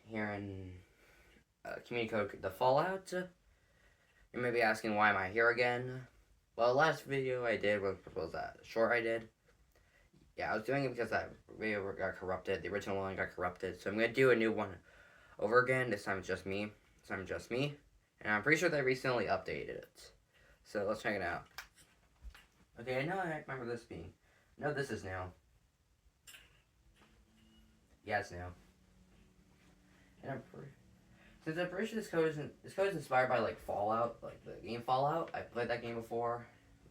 here in community code the Fallout. You may be asking why am I here again? Well, last video I did was that short I did. Yeah, I was doing it because that video got corrupted. The original one got corrupted, so I'm gonna do a new one over again. This time it's just me. And I'm pretty sure they recently updated it. So let's check it out. Okay, I know I remember this being. No, this is new. Yeah, it's new. And since I'm pretty sure this code is inspired by like Fallout, like the game Fallout. I played that game before.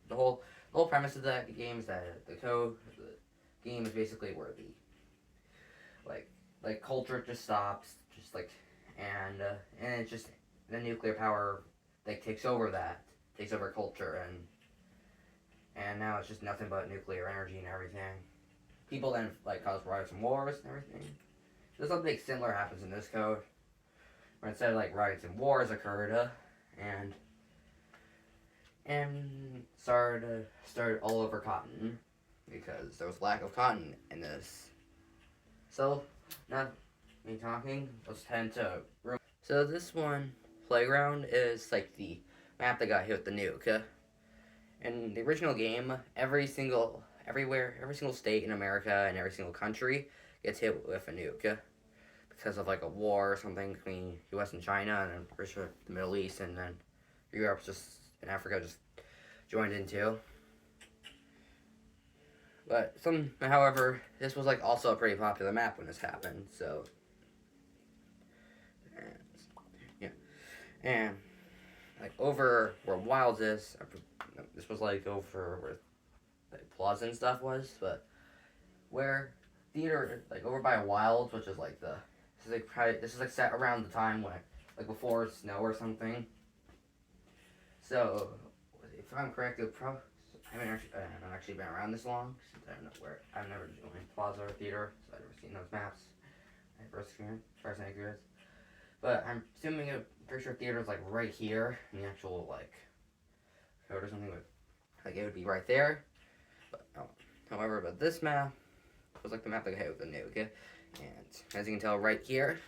The whole premise of that game is that the game is basically where the like culture just stops, just like and it's just the nuclear power like takes over culture and now it's just nothing but nuclear energy and everything. People then like cause riots and wars and everything. So something similar happens in this code, where instead of like riots and wars occurred, and started all over cotton because there was lack of cotton in this. So now me talking, let's head into room. So this one playground is like the map that got hit with the nuke. In the original game, every single state in America and every single country gets hit with a nuke because of like a war or something between U.S. and China, and I'm pretty sure the Middle East, and then Europe and Africa just joined in too. But however, this was like also a pretty popular map when this happened. So, and like over where Wilds is, this was like over where like Plaza and stuff was, but where theater like over by Wilds, which is like this is like set around the time when like before snow or something. So if I'm correct, I haven't actually been around this long since I've never joined Plaza or theater, so I've never seen those maps. My first experience. But I'm assuming pretty sure theater is like right here in the actual like code or something, but like it would be right there. But however, this map was like the map that got hit with the nuke, and as you can tell right here,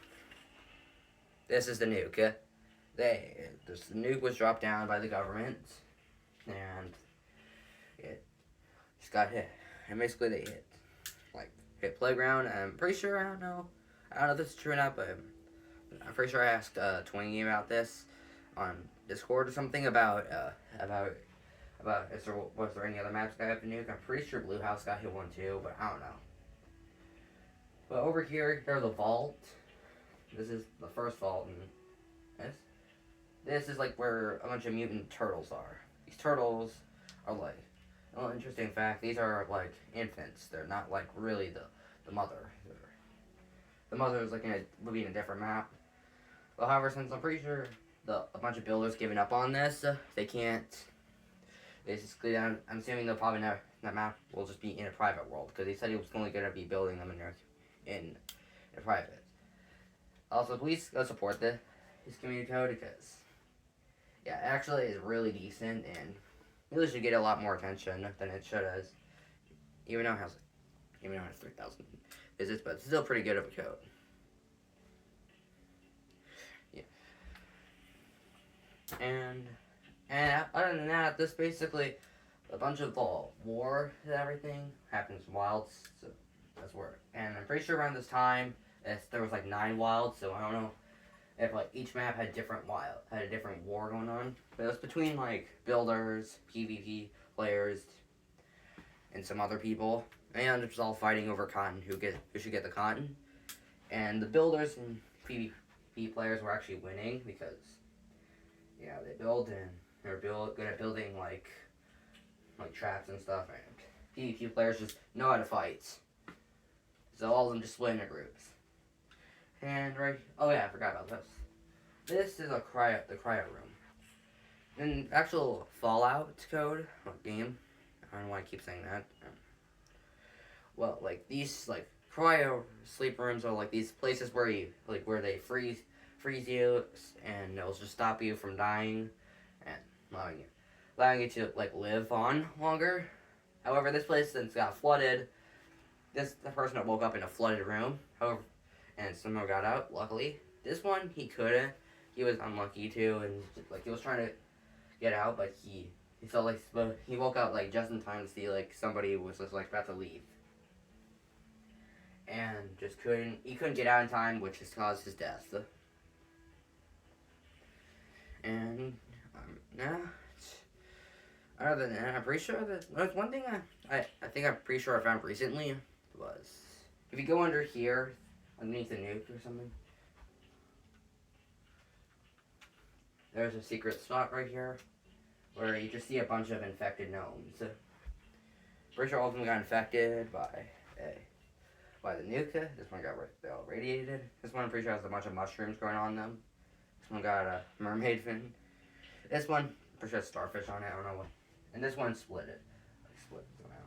this is the nuke. The nuke was dropped down by the government, and it just got hit. And basically they hit playground. And I'm pretty sure I don't know if this is true or not, but I'm pretty sure I asked Twangy about this on Discord or something about was there any other maps that got hit with the nuke. I'm pretty sure Blue House got hit one too, but I don't know. But over here, there's a vault. This is the first vault, and this is like where a bunch of mutant turtles are. These turtles are like, well, interesting fact, these are like infants. They're not like really the mother. The mother is like living in a different map. Well, however, since I'm pretty sure a bunch of builders giving up on this, they can't. Basically, I'm assuming they'll probably never. That map will just be in a private world because he said he was only going to be building them in a private. Also, please go support his community code because yeah, it actually is really decent and really should get a lot more attention than it should has. Even though it has 3,000 visits, but it's still pretty good of a code. Yeah. And other than that, this basically a bunch of war and everything happens in Wilds, so that's where. And I'm pretty sure around this time, there was like 9 Wilds, so I don't know if like each map had a different war going on. But it was between like builders, PvP players, and some other people, and it was all fighting over cotton, who should get the cotton. And the builders and PvP players were actually winning because yeah, they they're good at building like traps and stuff, and PvP players just know how to fight. So all of them just split into groups. And oh yeah, I forgot about this. This is the cryo room. In actual Fallout code, game, I don't know why I keep saying that. Well, like these cryo sleep rooms are like these places where they freeze you, and it'll just stop you from dying, and allowing you to like live on longer. However, this place since got flooded, the person that woke up in a flooded room. However, and somehow got out. Luckily, this one he couldn't. He was unlucky too, and like he was trying to get out, but he felt like he woke up like just in time to see like somebody was just like about to leave, and just couldn't. He couldn't get out in time, which has caused his death. And now, other than that, I'm pretty sure that one thing I think I'm pretty sure I found recently was if you go under here, underneath the nuke or something, there's a secret spot right here where you just see a bunch of infected gnomes. Pretty sure all of them got infected by the nuke. This one got radiated. This one I'm pretty sure has a bunch of mushrooms growing on them. This one got a mermaid fin. This one, I'm pretty sure has starfish on it. I don't know what. And this one split it. Split it somehow.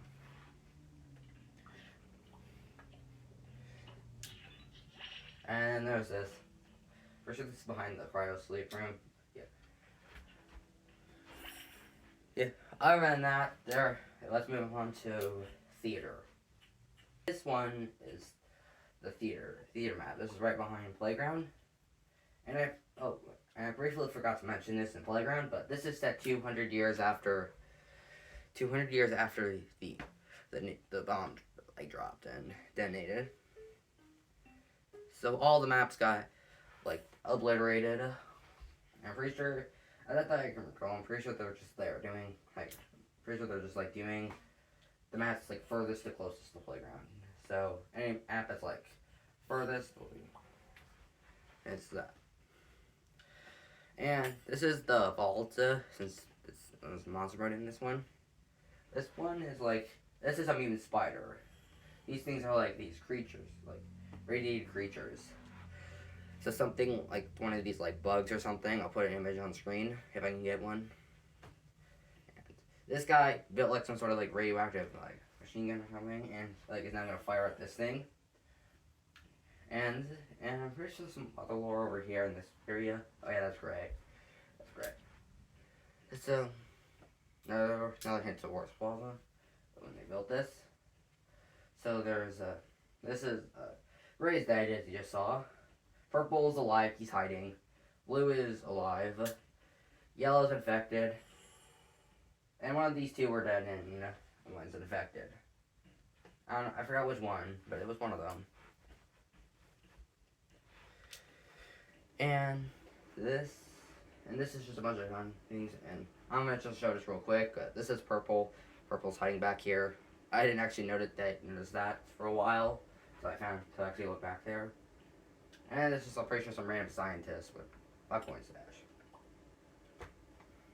And there's this. Pretty sure this is behind the cryo sleep room. Yeah. Other than that, let's move on to theater. This one is the theater map. This is right behind playground. And I briefly forgot to mention this in playground, but this is set 200 years after the bomb like dropped and detonated. So all the maps got like obliterated. I'm pretty sure at that time I can recall, I'm pretty sure they were just there doing doing the maps like furthest to closest to the playground. So any map that's like furthest, it's that. And this is the vault, since there's a monster mode in this one. This one is like, this is a mutant spider. These things are like these creatures, like radiated creatures. So something like one of these like bugs or something. I'll put an image on screen if I can get one. And this guy built like some sort of like radioactive like machine gun or something, and like is now gonna fire at this thing. And I'm pretty sure there's some other lore over here in this area. Oh yeah, that's great. That's great. It's another hint to Wars Plaza when they built this. So there's this is Ray's dead, as you just saw. Purple is alive, he's hiding. Blue is alive. Yellow's infected. And one of these two were dead, and one's infected. I don't know, I forgot which one, but it was one of them. And this is just a bunch of fun things, and I'm gonna just show this real quick. This is Purple. Purple's hiding back here. I didn't actually notice that for a while, so I found to actually look back there. And this is, I'm pretty sure, some random scientist with a coin stash.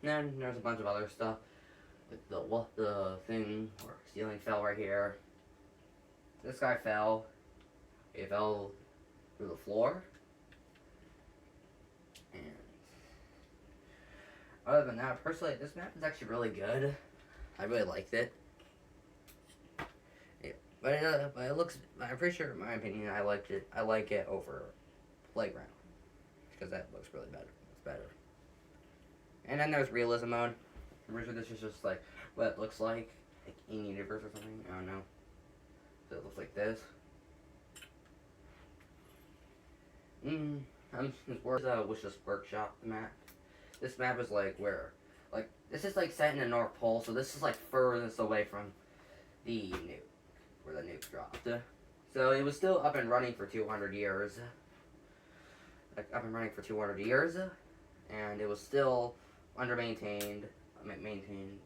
And then there's a bunch of other stuff, like the thing or ceiling fell right here. This guy fell. He fell through the floor. And other than that, personally, this map is actually really good. I really liked it. Yeah, but it looks. I'm pretty sure, in my opinion, I liked it. I like it over Playground because that looks really better. It's better. And then there's realism mode. I'm pretty sure this is just like what it looks like in universe or something. I don't know. So it looks like this. Wish List Workshop map. This map is like this is like set in the North Pole, so this is like furthest away from the nuke, where the nuke dropped. So it was still up and running for 200 years. And it was still maintained, and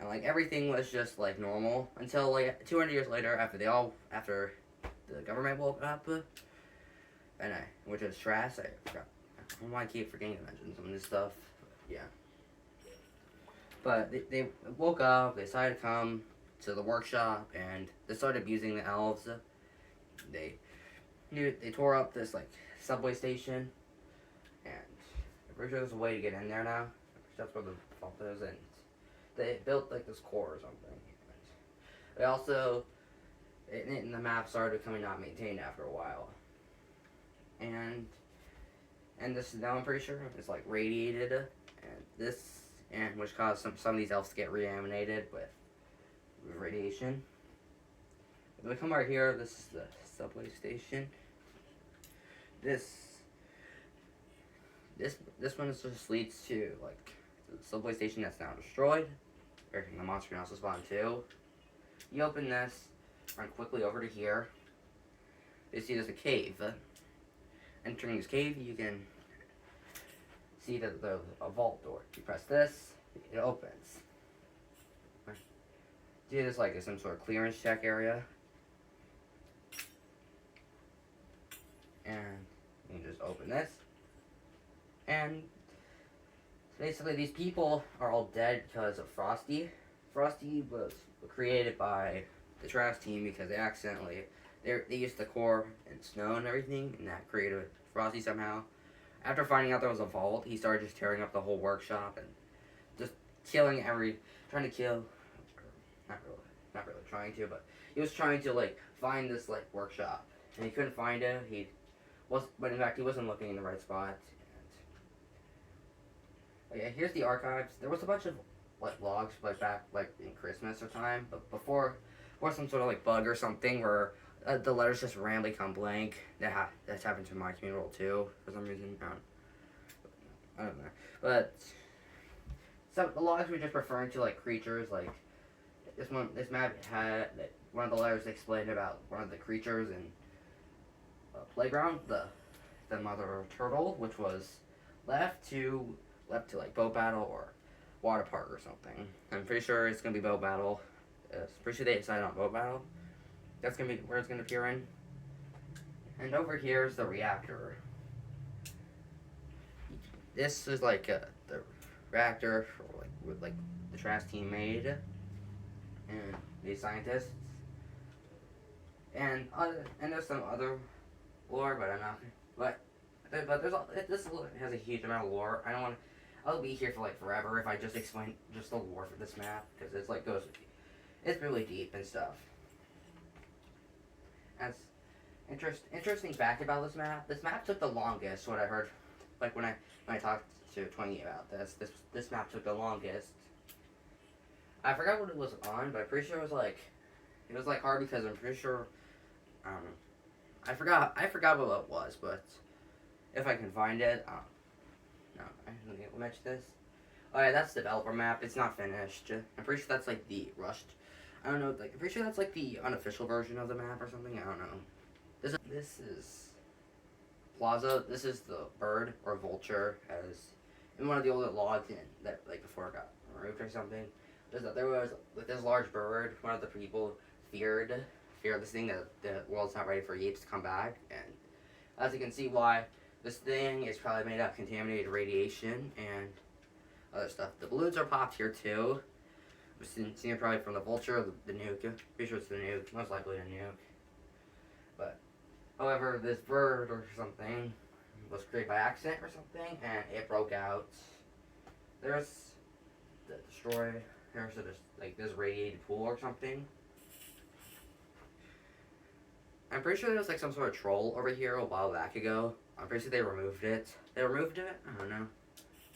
like everything was just like normal until like 200 years later, after the government woke up, and which is trash. I forgot. I don't know why I keep forgetting to mention some of this stuff. Yeah. But they woke up, they decided to come to the workshop, and they started abusing the elves. They tore up this like subway station, and I'm pretty sure there's a way to get in there now. That's where the fault is, and they built like this core or something. They also, and the map started becoming not maintained after a while. And this now I'm pretty sure it's like radiated, and which caused some of these elves to get reanimated with radiation. If we come right here, this is the subway station. This one just leads to like the subway station that's now destroyed. Or the monster can also spawn too. You open this, run quickly over to here. You see there's a cave. Entering this cave, you can see that there's a vault door. You press this, it opens. See, there's like some sort of clearance check area. And you can just open this. And basically these people are all dead because of Frosty. Frosty was created by the trash team because they used the core and snow and everything, and that created Frosty somehow. After finding out there was a vault, he started just tearing up the whole workshop and just trying to kill, not really trying to, but he was trying to like find this like workshop, and he couldn't find it. But in fact he wasn't looking in the right spot. And yeah, here's the archives. There was a bunch of like logs like back like in Christmas or time, but before some sort of like bug or something where the letters just randomly come blank. That's happened to my community roll too for some reason. I don't know. But some the logs were just referring to like creatures. Like this map had one of the letters explained about one of the creatures in playground, the mother turtle, which was left to like boat battle or water park or something. I'm pretty sure it's gonna be boat battle. Pretty sure they decided on boat battle. That's gonna be where it's gonna appear in. And over here is the reactor. This is like the reactor with like the trash team made, and these scientists. And there's some other lore, but I'm not. But this has a huge amount of lore. I'll be here for like forever if I just explain just the lore for this map because it's like it's really deep and stuff. That's interesting fact about this map. This map took the longest. What I heard, like when I talked to Twangy about this map took the longest. I forgot what it was on, but I'm pretty sure it was like hard because I'm pretty sure. I forgot what it was, but if I can find it, no, I didn't mention this. Oh yeah, that's the developer map. It's not finished. I'm pretty sure that's like the rushed. I don't know. Like I'm pretty sure that's like the unofficial version of the map or something. I don't know. This is Plaza. This is the bird or vulture, as in one of the older logs in that like before it got removed or something. There was like this large bird. One of the people feared this thing that the world's not ready for Yeeps to come back, and as you can see why this thing is probably made of contaminated radiation and other stuff. The balloons are popped here too. Seen it probably from the vulture, the nuke. Pretty sure it's the nuke, most likely the nuke. But however, this bird or something was created by accident or something, and it broke out. There's the destroy. There's like this radiated pool or something. I'm pretty sure there was like some sort of troll over here a while back ago. I'm pretty sure they removed it. They removed it? I don't know.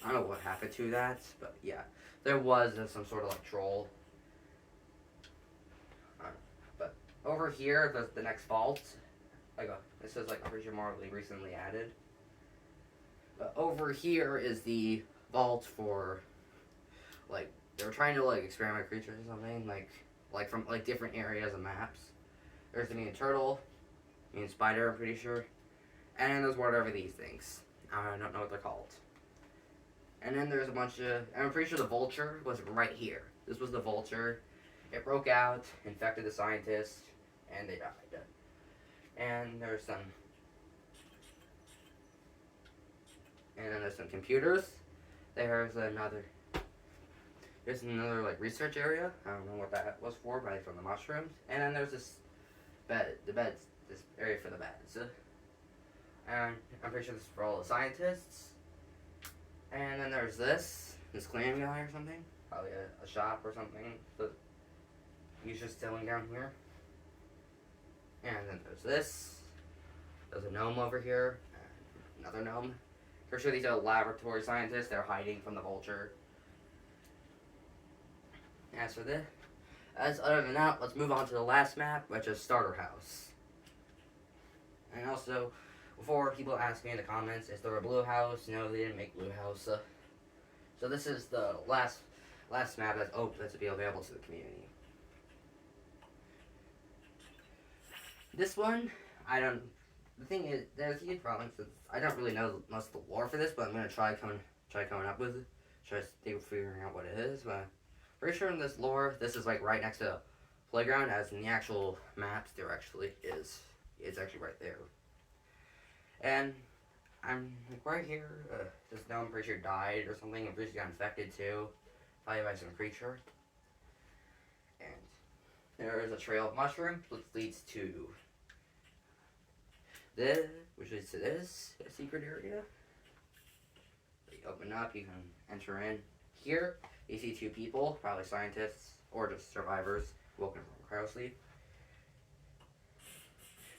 I don't know what happened to that, but yeah. There was some sort of like troll. But over here, there's the next vault. This is like I'm pretty sure more recently added. But over here is the vault for like they were trying to like experiment creatures or something like from like different areas of maps. There's the mutant turtle, mutant spider, I'm pretty sure, and then there's whatever these things. I don't know what they're called. And then there's a bunch of. I'm pretty sure the vulture was right here. This was the vulture. It broke out, infected the scientists, and they died. And there's some. And then there's some computers. There's another like research area. I don't know what that was for, probably from the mushrooms. And then there's this this area for the beds. And I'm pretty sure this is for all the scientists. And then there's this clam guy or something. Probably a shop or something. But he's just chilling down here. And then there's this. There's a gnome over here. And another gnome. For sure these are laboratory scientists. They're hiding from the vulture. As for this, other than that, let's move on to the last map, which is Starter House. also, before people ask me in the comments, is there a blue house? No, they didn't make blue house. So this is the last map that's open to be available to the community. This one, I don't. The thing is, there's a huge problem since I don't really know most of the lore for this, but I'm gonna try coming up with it. Try figuring out what it is, but pretty sure in this lore, this is like right next to the playground, as in the actual maps, there actually is. It's actually right there. And I'm like right here. This gnome pretty sure died or something. I'm pretty sure got infected too, probably by some creature. And there is a trail of mushrooms, which leads to this, which leads to this secret area. You open up, you can enter in. Here, you see two people, probably scientists or just survivors, woken from cryo sleep.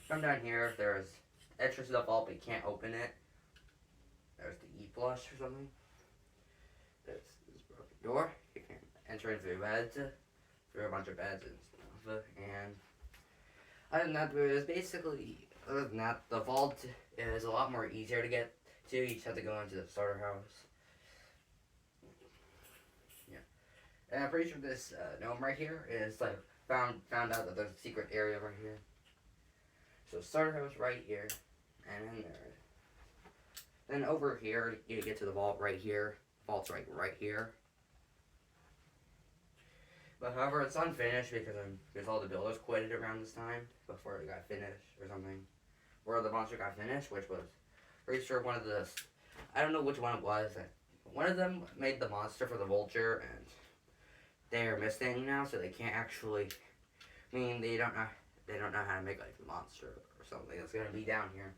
Come down here, there's entrance to the vault, but you can't open it. There's the Yeeps or something. There's this broken door. You can enter in through beds, through a bunch of beds and stuff. And other than that, there's basically, other than that, the vault is a lot more easier to get to. You just have to go into the starter house. Yeah. And I'm pretty sure this gnome right here is like found out that there's a secret area right here. So starter house right here, and then there. Then over here, you get to the vault right here. Vault's right here. But however, it's unfinished because all the builders quitted around this time before it got finished or something. Where the monster got finished, which was pretty sure one of the, I don't know which one it was. One of them made the monster for the vulture, and they are missing now, so they can't actually. I mean, they don't know how to make like the monster or something that's gonna be down here.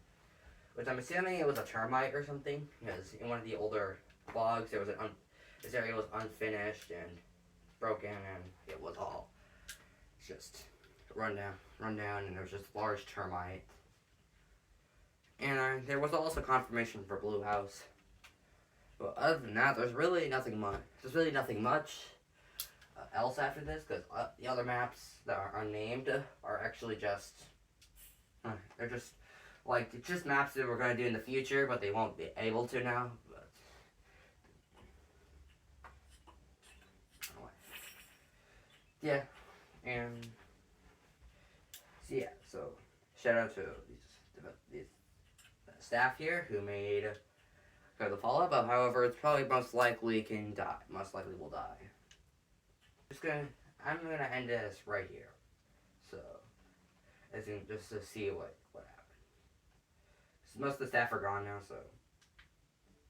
Which I'm assuming it was a termite or something, because in one of the older vlogs, there was this area was unfinished and broken, and it was all just run down, and there was just large termite. And there was also confirmation for Blue House. But other than that, there's really nothing much. Else after this, because the other maps that are unnamed are actually just, they're just like just maps that we're gonna do in the future, but they won't be able to now. But yeah, and so yeah, so shout out to these staff here who made the follow-up. But however, it's probably most likely can die. Most likely will die. I'm gonna end this right here. So, as in just to see what happened. Most of the staff are gone now, so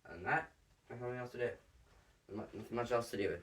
other than that, there's nothing else to do. There's much else to do.